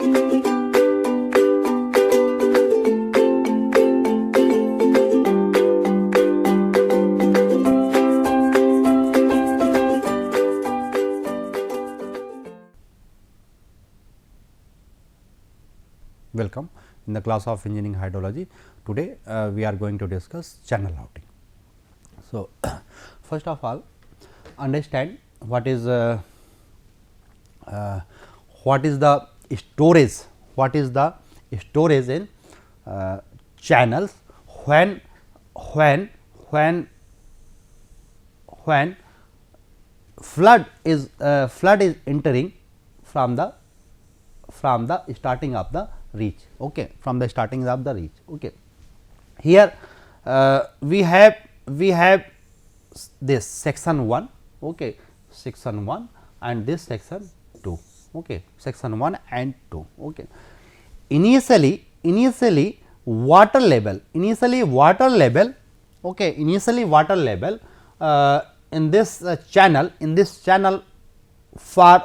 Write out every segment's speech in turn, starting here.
Welcome in the class of engineering hydrology. Today we are going to discuss channel routing. So, first of all understand what is the storage in channels when flood is entering from the starting of the reach, okay, from the starting of the reach. Okay. Here we have this section 1, okay, section 1 and this section 2, okay, section 1 and 2. Okay. Initially water level, okay, in this channel for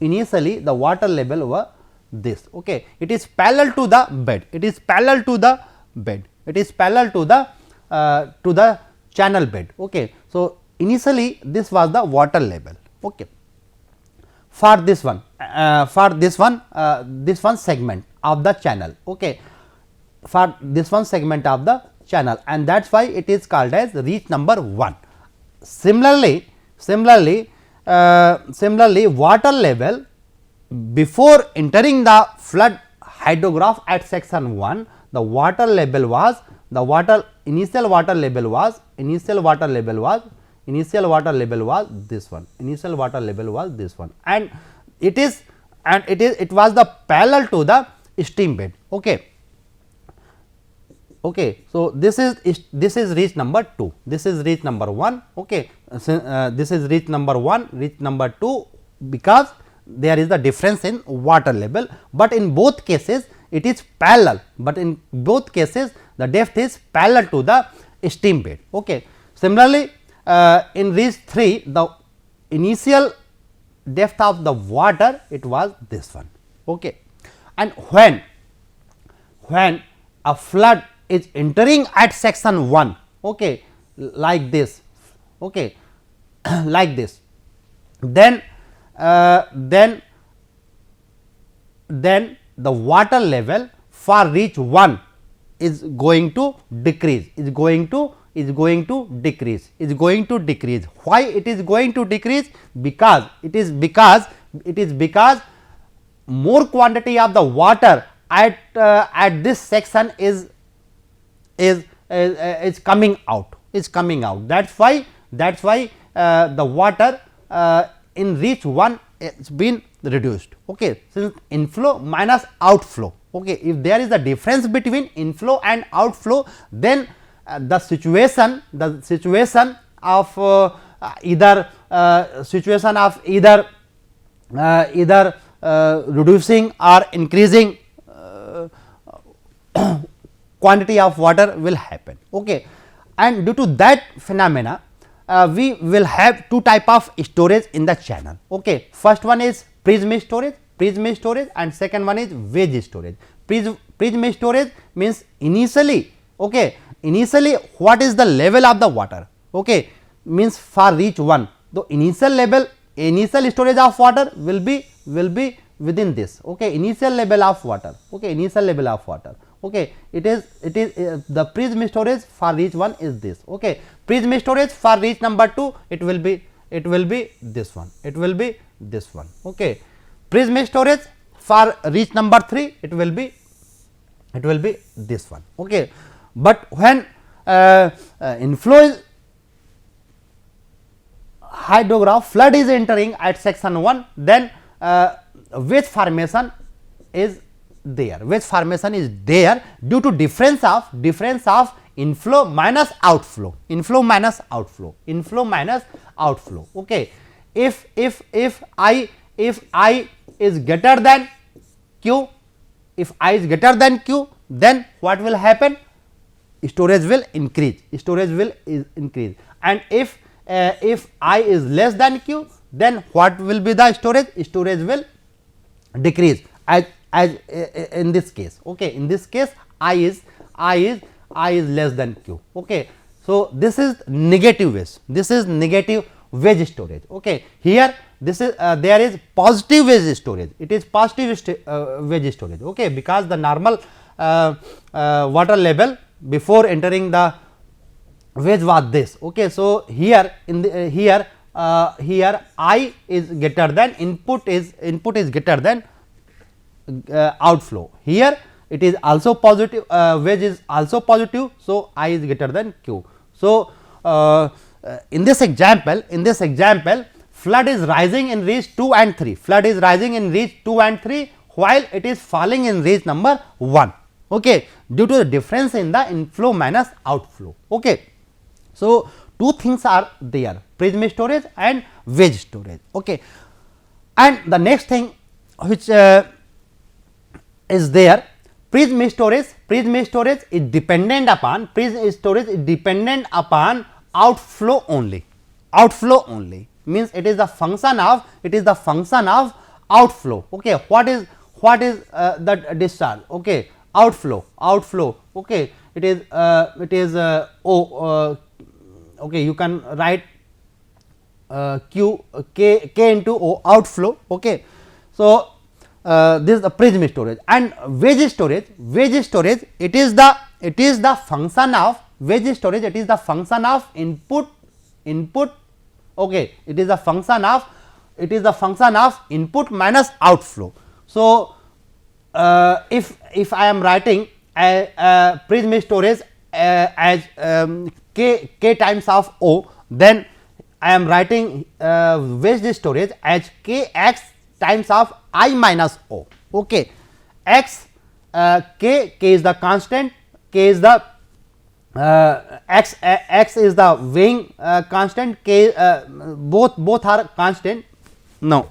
initially the water level were this, okay, it is parallel to the bed, it is parallel to the channel bed. Okay. So, initially this was the water level, okay. For this one segment of the channel, okay, for this one segment of the channel, and that is why it is called as reach number 1. Similarly, water level before entering the flood hydrograph at section 1, the initial water level was this one, and it was the parallel to the stream bed. Okay. Okay. So, this is reach number 2, this is reach number 1, okay. This is reach number 1, reach number 2, because there is the difference in water level, but in both cases it is parallel, the depth is parallel to the stream bed. Okay. Similarly, in reach 3 the initial depth of the water it was this one, okay. And when a flood is entering at section 1, okay, like this, okay, like this, then the water level for reach 1 is going to decrease, Why it is going to decrease? Because more quantity of the water at this section is coming out, That is why the water in reach 1 has been reduced, okay, since inflow minus outflow. Okay. If there is a difference between inflow and outflow, then the situation of either reducing or increasing quantity of water will happen, okay. And due to that phenomena, we will have two type of storage in the channel, okay. First one is prism storage, and second one is wedge storage. Prism storage means initially, okay, what is the level of the water, okay, means for reach 1 the initial storage of water will be within this, okay, initial level of water, okay. It is the prism storage for reach 1 is this, okay. Prism storage for reach number 2 it will be this one, okay. Prism storage for reach number 3 it will be this one, okay. But when inflow is hydrograph flood is entering at section 1, then wedge formation is there, due to difference of inflow minus outflow, okay. If I is greater than q, then what will happen? Storage will increase, and if I is less than q, then what will be the storage? Storage will decrease as in this case. Okay, in this case I is less than q. Okay, so this is negative waste, this is negative waste storage. Okay, here this is there is positive waste storage, it is positive waste storage. Okay, because the normal water level before entering the waste was this. Okay, so here in the here I is greater than input is greater than outflow. Here it is also positive, waste is also positive. So, I is greater than q. So, in this example flood is rising in reach 2 and 3, flood is rising in reach 2 and 3 while it is falling in reach number 1. Okay, due to the difference in the inflow minus outflow. Okay. So, two things are there, prism storage and wedge storage. Okay. And the next thing which is there, prism storage is dependent upon outflow only. Outflow only means it is the function of outflow. Okay, what is the discharge? Okay, outflow. Okay, it is O. Okay, you can write q k into O, outflow. Okay, so this is the prism storage. And wedge storage it is the function of wedge storage, it is the function of input. Okay, it is the function of input minus outflow. So, if I am writing a prism storage as k times of O, then I am writing wedge storage as kx times of I minus O. Okay, x k is the constant, k is the x is the weighing constant, k both are constant. No,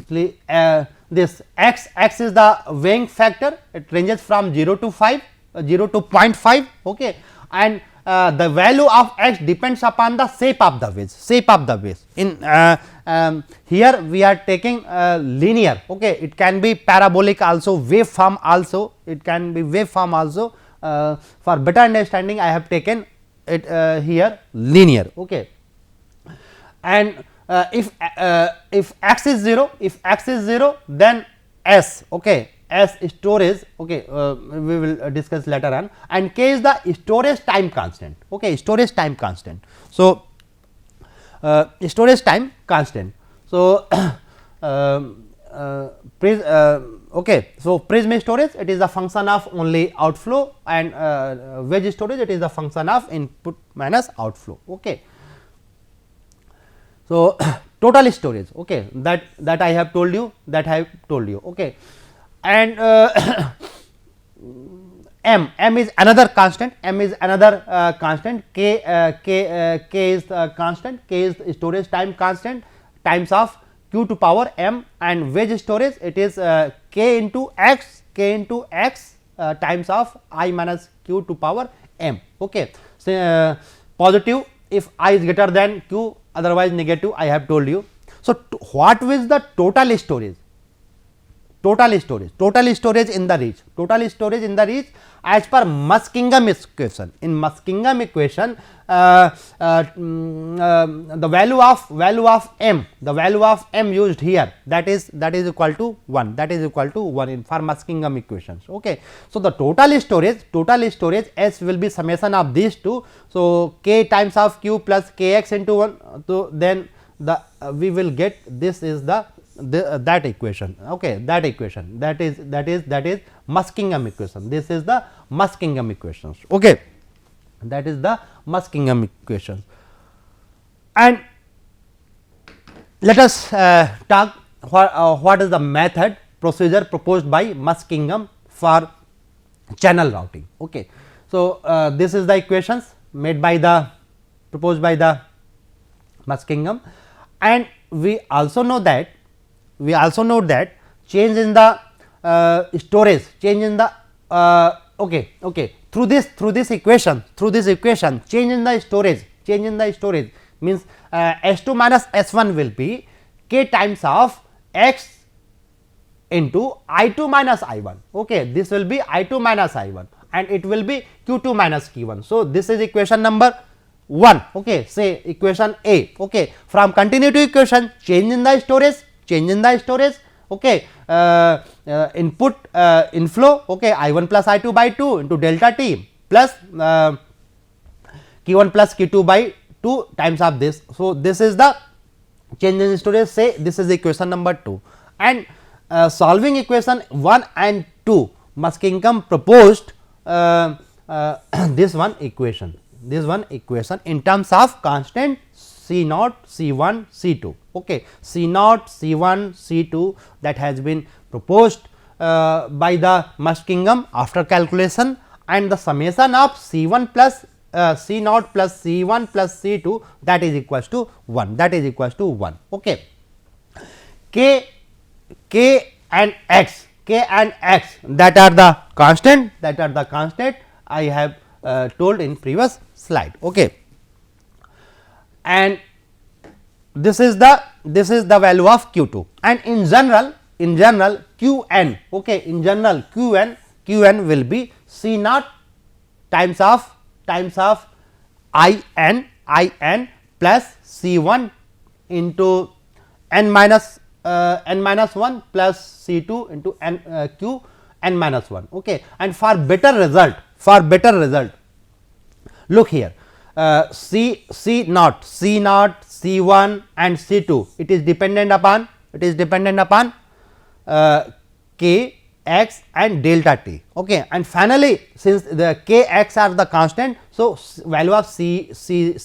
this x is the weighing factor, it ranges from 0 to 5, 0 to 0.5. Okay, and the value of x depends upon the shape of the wedge. In here we are taking linear. Okay, it can be parabolic also, waveform also, it can be waveform also. For better understanding I have taken it here linear. Okay, and if x is 0, then s. Okay, s storage. Okay, we will discuss later on, and k is the storage time constant. Okay, storage time constant. So, storage time constant. So, okay, so prism storage it is the function of only outflow, and wedge storage it is the function of input minus outflow. Okay. So, total storage. Okay, that I have told you, Okay, and m is another constant, k is the constant, k is storage time constant times of q to power m, and wedge storage it is k into x times of I minus q to power m. Okay, so positive if I is greater than q, otherwise negative, I have told you. So, what is the total storage? Total storage in the reach, as per Muskingum equation. In Muskingum equation, the value of m, used here, that is equal to 1, in for Muskingum equations. Okay. So, the total storage S will be summation of these two. So, k times of q plus kx into 1. So, then the we will get this is that equation. Okay, that equation, that is Muskingum equation. This is the Muskingum equations. Okay, that is the Muskingum equations. And let us talk what is the method procedure proposed by Muskingum for channel routing. Okay, so this is the equations made by proposed by the Muskingum, and we also know that change in the storage, through this equation, change in the storage means S2 minus S1 will be k times of x into I2 minus I1. Okay, this will be I2 minus I1 and it will be Q2 minus Q1. So, this is equation number 1. Okay, say equation A. Okay, from continuity equation, change in the storage. Okay, input inflow. Okay, I1 plus I2 by 2 into delta T plus Q1 plus Q2 by 2 times of this. So, this is the change in storage. Say this is equation number 2, and solving equation 1 and 2, Muskingum proposed this one equation in terms of constant C naught, C1, C2. Okay, C naught, C1, C2 that has been proposed by the Muskingum after calculation, and the summation of C1 plus C naught plus C1 plus C2 that is equals to 1. Okay. K and X that are the constant I have told in previous slide. Okay, and this is the value of Q2, and in general Qn. Okay, in general Qn will be C naught times of In plus C1 into n minus 1 plus C2 into Q n minus 1. Okay, and for better result, look here, C naught, C1 and C2, it is dependent upon K, X and delta T. Okay, and finally, since the K, X are the constant, so value of C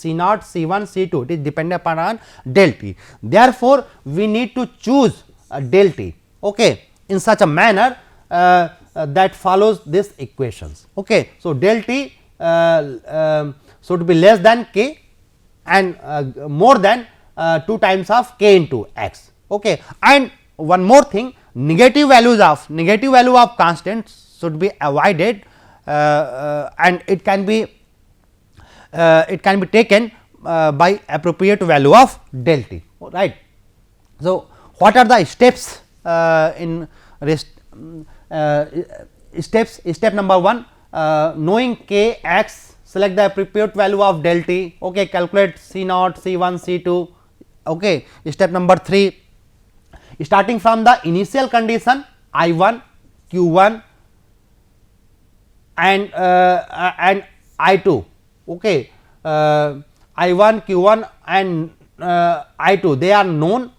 naught, C1, C2 it is dependent upon del T. Therefore, we need to choose del T. Okay, in such a manner that follows this equations. Okay, so del T should be less than K and more than 2 times of K into X. Okay, and one more thing, negative value of constants should be avoided, and it can be taken by appropriate value of del T, right. So, what are the steps in step number 1, knowing K, X, select the appropriate value of del T. Okay, calculate C naught, C1, C2. Okay, step number 3, starting from the initial condition I1, Q1 and I2. Okay, I1, Q1 and I2 they are known.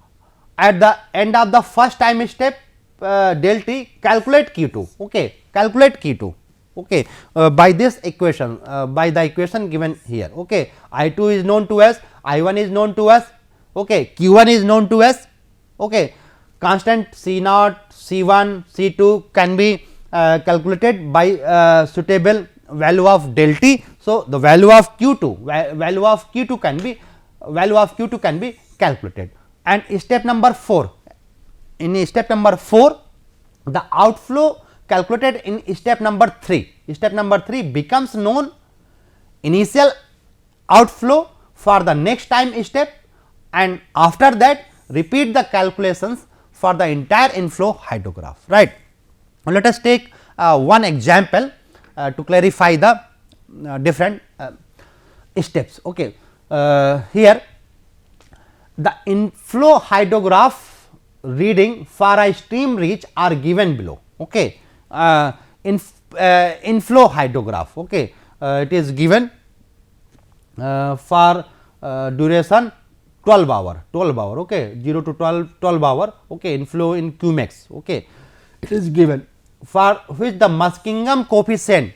At the end of the first time step del T, calculate Q2. Okay, calculate Q2. Okay, by this equation, by the equation given here. Okay, I2 is known to us, I1 is known to us. Okay, Q1 is known to us. Okay, constant C naught, C1, C2 can be calculated by suitable value of del T. So, the value of Q2 can be calculated. And step number 4, in step number 4, the outflow calculated in step number 3. Step number 3 becomes known initial outflow for the next time step, and after that repeat the calculations for the entire inflow hydrograph, right. Let us take one example to clarify the different steps. Okay, here the inflow hydrograph reading for a stream reach are given below. Okay, inflow hydrograph. Okay, it is given for duration 12 hour. Okay, 0 to 12 hour. Okay, inflow in Qmax. Okay, it is given for which the Muskingum coefficient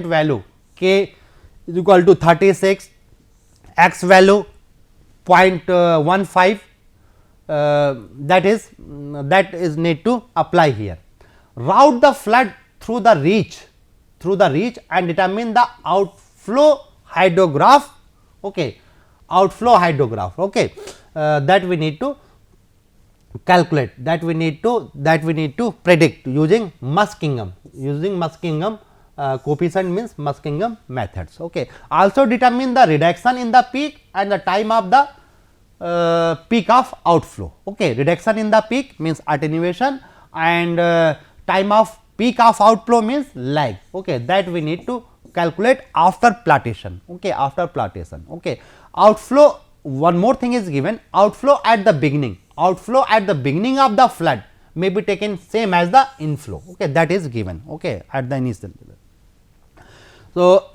value K is equal to 36, X value 0.15, that is need to apply here. Route the flood through the reach and determine the outflow hydrograph. Okay, that we need to calculate, that we need to predict using Muskingum. Coefficient means Muskingum methods. Okay, also determine the reduction in the peak and the time of the peak of outflow. Okay, reduction in the peak means attenuation, and time of peak of outflow means lag. Okay, that we need to calculate after platation. Okay, after platation. Okay, outflow, one more thing is given, outflow at the beginning. Outflow at the beginning of the flood may be taken same as the inflow. Okay, that is given. Okay, at the initial level. So,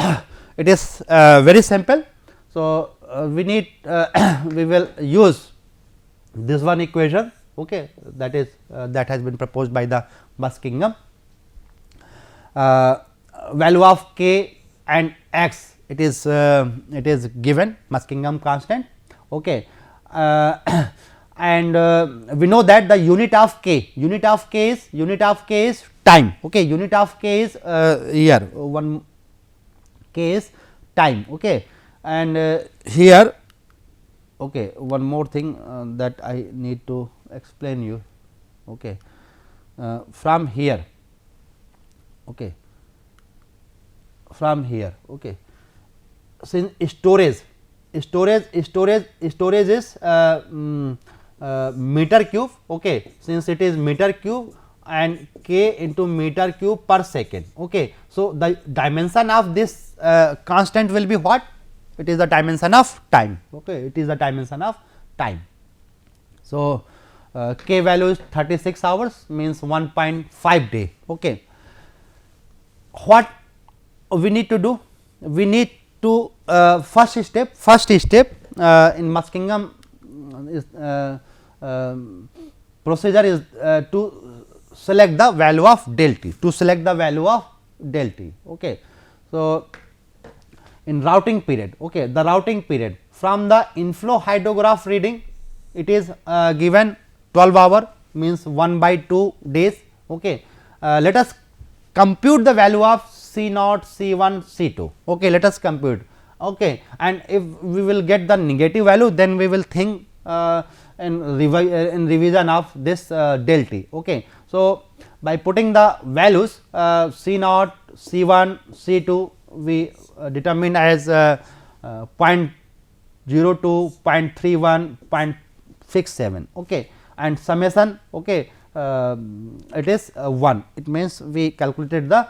it is very simple. So, we need we will use this one equation, okay, that is that has been proposed by the Muskingum. Value of k and x, it is given Muskingum constant, okay. And we know that the unit of k is time, okay, unit of k is here one k is time, okay. And here, okay, one more thing that I need to explain you, okay, from here, okay, from here, okay, since storage is meter cube, okay, since it is meter cube and k into meter cube per second, okay. So, the dimension of this constant will be what? It is the dimension of time, okay, it is the dimension of time. So, k value is 36 hours means 1.5 day, okay. What we need to do? We need to first step in Muskingum procedure is to select the value of del t, okay. So, in routing period, okay, the routing period from the inflow hydrograph reading, it is given 12 hour means 1/2 days, okay. Let us compute the value of C naught, C1, C2, okay, let us compute, okay, and if we will get the negative value, then we will think in revision of this del t, okay. So, by putting the values C naught, C1, C2, we determine as 0.02, 0.31, 0.67, okay, and summation, okay, it is 1. It means we calculated the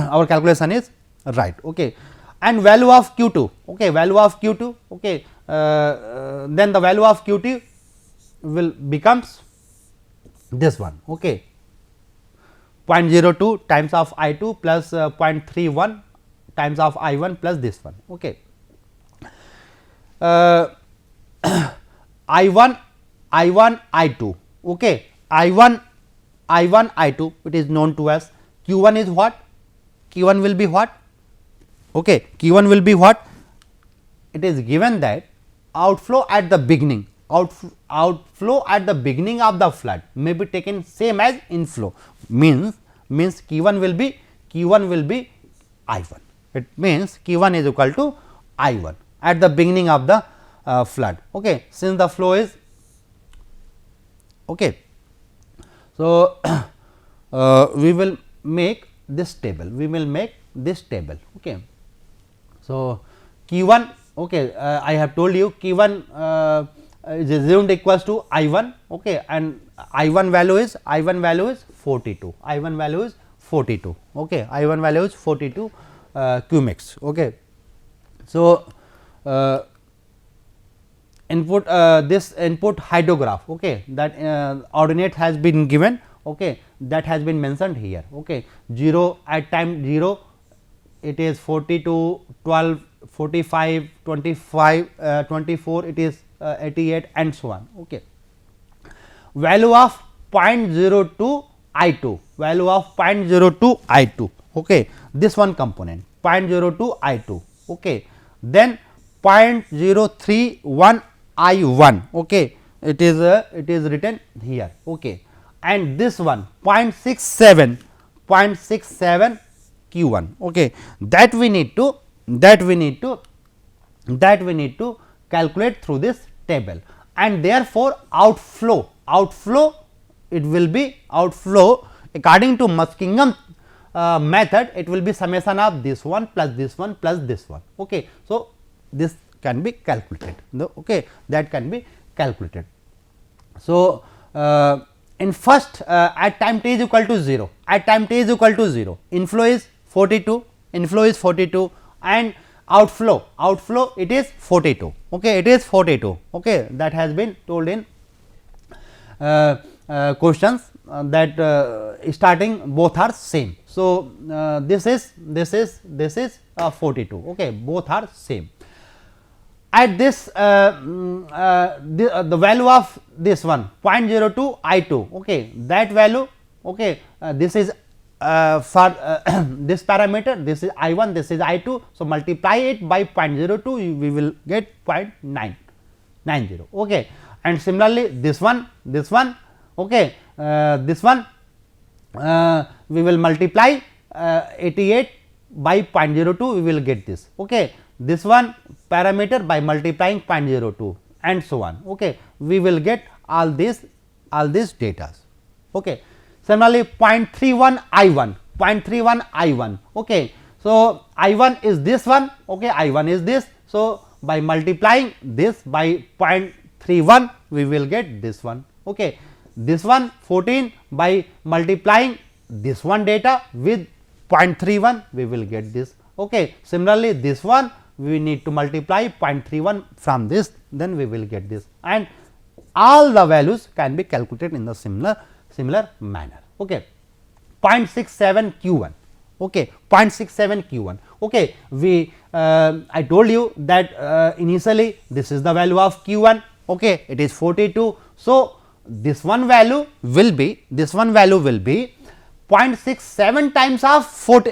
our calculation is right, okay. And value of Q2, okay, value of Q2, okay, then the value of Q2 will becomes this one, okay, 0.02 times of I2 plus 0.31 times of I1 plus this one, okay. I1, I2, okay, I1, I2, it is known to us. Q1 is what? Q1 will be what? Okay, Q1 will be what? It is given that outflow at the beginning, outflow at the beginning of the flood may be taken same as inflow, means Q1 will be I1. It means Q1 is equal to I1 at the beginning of the flood, okay, since the flow is, okay. So, we will make this table, okay. So, Q1, okay, I have told you Q1 is assumed equals to I1, okay, and I1 value is 42, I1 value is 42, okay, I1 value is 42 cumex, okay. So, input this input hydrograph, okay, that ordinate has been given, okay, that has been mentioned here, okay, 0 at time 0 it is 42, 12, 45, 25, 24, it is 88 and so on, okay. Value of 0.02 I2, value of 0.02 I2, okay, this one component 0.02 I2, okay, then 0.031 I1, okay, it is written here, okay, and this one 0.67 Q1, okay, that we need to calculate through this table, and therefore, outflow it will be outflow according to Muskingum method, it will be summation of this one plus this one plus this one. Okay. So, this can be calculated, okay, that can be calculated. So, in first at time t is equal to 0, at time t is equal to 0, inflow is 42, inflow is 42 and outflow it is 42, okay, it is 42, okay, that has been told in questions that starting both are same. So, this is 42, okay, both are same. At this the value of this one 0.02 I2, okay, that value, okay, this is for this parameter, this is I1, this is I2. So, multiply it by 0.02, we will get 0.990, okay. And similarly, this one, okay, this one we will multiply 88 by 0.02, we will get this, okay. This one parameter by multiplying 0.02 and so on, okay, we will get all these data, okay. Similarly, 0.31 I1, okay. So, I1 is this one, okay, I1 is this. So, by multiplying this by 0.31, we will get this one, okay. This one 14 by multiplying this one data with 0.31, we will get this, okay. Similarly, this one we need to multiply 0.31 from this, then we will get this, and all the values can be calculated in the similar manner, okay. 0.67 Q1, okay, 0.67 Q1, okay. We I told you that initially this is the value of Q1, okay, it is 42. So, this one value will be 0.67 times of 40,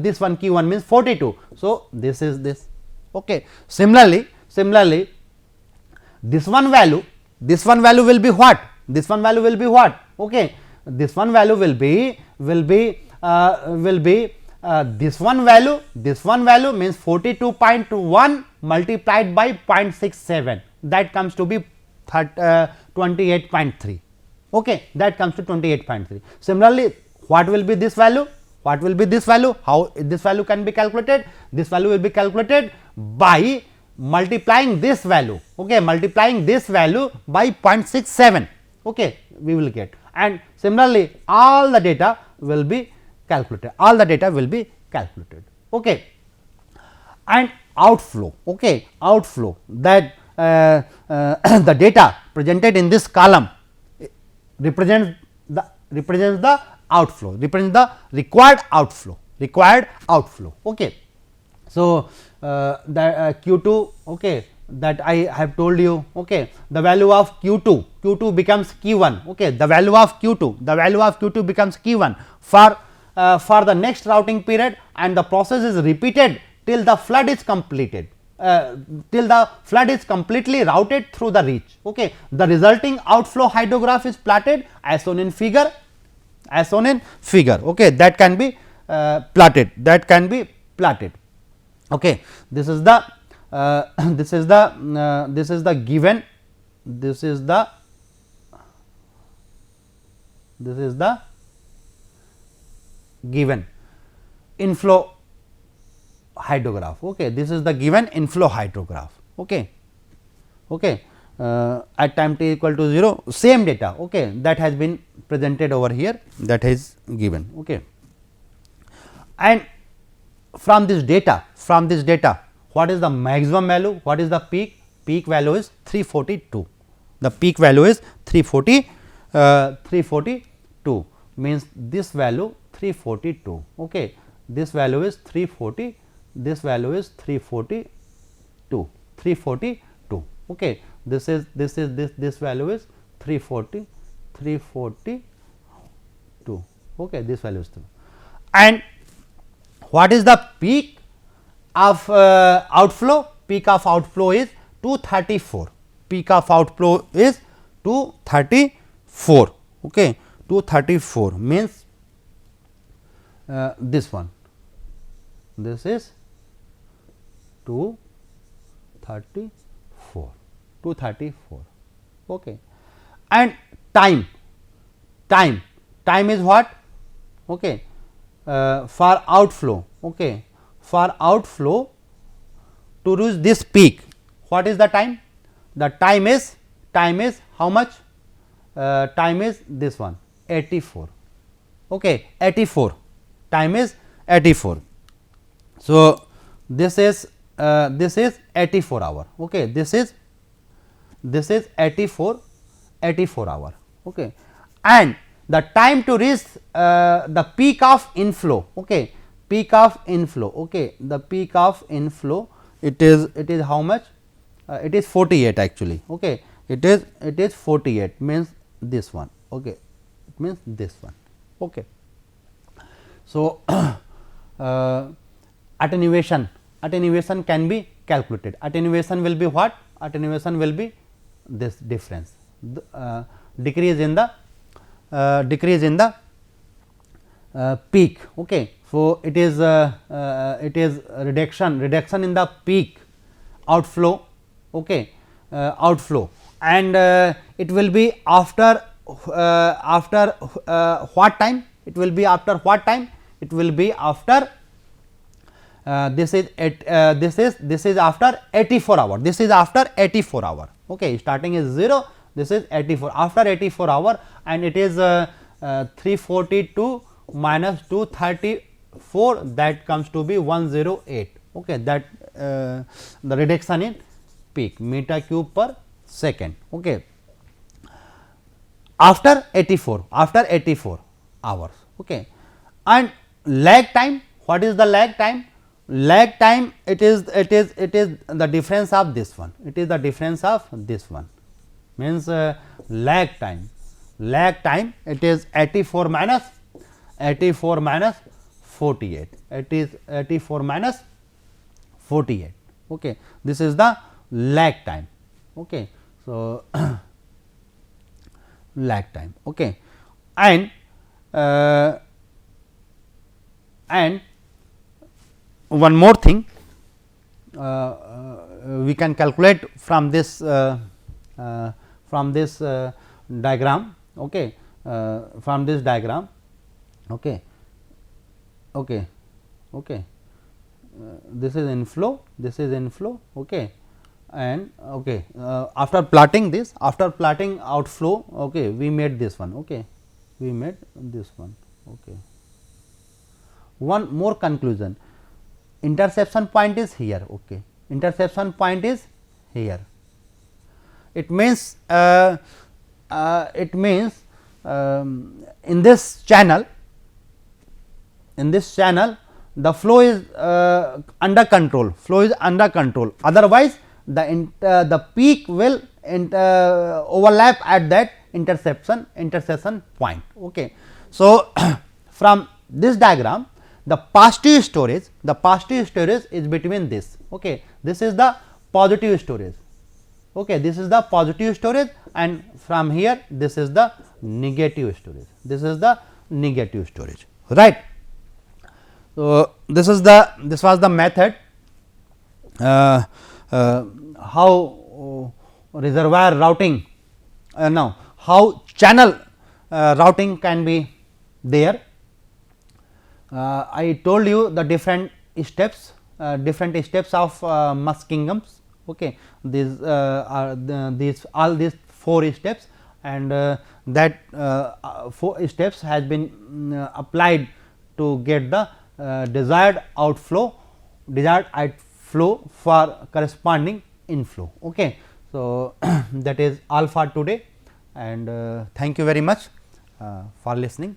this one Q1 means 42. So, this is this, okay. Similarly, this one value will be what? This one value will be what? Okay, this one value will be this one value means 42.1 multiplied by 0.67, that comes to be 28.3, okay, that comes to 28.3. Similarly, what will be this value? How this value can be calculated? This value will be calculated by multiplying this value, okay, multiplying this value by 0.67, okay, we will get. And similarly, all the data will be calculated, okay. And outflow, okay, that the data presented in this column represents the outflow, represents the required outflow, okay. So, the Q2, okay, that I have told you, okay, the value of Q2 becomes Q1, okay, the value of Q2 becomes Q1 for the next routing period, and the process is repeated till the flood is completed, till the flood is completely routed through the reach, okay. The resulting outflow hydrograph is plotted as shown in figure, okay, that can be plotted, okay. This is the given, this is the given inflow hydrograph, okay, this is the given inflow hydrograph, okay, at time t equal to 0, same data, okay, that has been presented over here, that is given, okay. And from this data, what is the maximum value, what is the peak? Peak value is 342, the peak value is 342, means this value 342, okay, this value is 340, this value is 342, okay, this value is 342, okay, this value is 3. And what is the peak of outflow? Peak of outflow is 234, peak of outflow is 234, okay, 234 means this one, this is 234, okay. And time is what? Okay, for outflow, okay, for outflow to reach this peak, what is the time? The time is how much? Time is this one 84, okay, 84, time is 84. So, this is 84 hour, okay, this is 84 hour, okay, and the time to reach the peak of inflow, okay, peak of inflow, okay, the peak of inflow, it is how much? It is 48 actually, okay, it is 48, means this one, okay, it means this one, okay. So, attenuation can be calculated. Attenuation will be what? Attenuation will be this difference, decrease in the peak, okay. So, it is reduction in the peak outflow, okay, outflow, and it will be after what time? It will be after what time? It will be after this is after 84 hour. This is after 84 hour. Okay, starting is 0. This is 84 after 84 hour, and it is 342 minus 234, that comes to be 108. Okay, that the reduction in peak meter cube per second. Okay, after 84 hours, okay. And lag time, what is the lag time? Lag time, it is the difference of this one, it is the difference of this one, means lag time it is 84 minus 48, it is 84 minus 48, okay. This is the lag time, okay. So, lag time, okay. And one more thing, we can calculate from this diagram, okay, from this diagram, okay, okay, okay. This is inflow, okay, and okay, after plotting this, after plotting outflow, okay, we made this one, okay, we made this one, okay. One more conclusion, interception point is here, okay, interception point is here. It means in this channel, the flow is under control, otherwise the peak will overlap at that interception point, okay. So, from this diagram, the positive storage is between this, okay, this is the positive storage, okay, this is the positive storage, and from here this is the negative storage, right. So, this was the method how reservoir routing, now how channel routing can be there. I told you the different steps of Muskingums, okay. These are all these 4 steps, and that 4 steps has been applied to get the desired outflow for corresponding inflow, okay. So, that is all for today, and thank you very much for listening.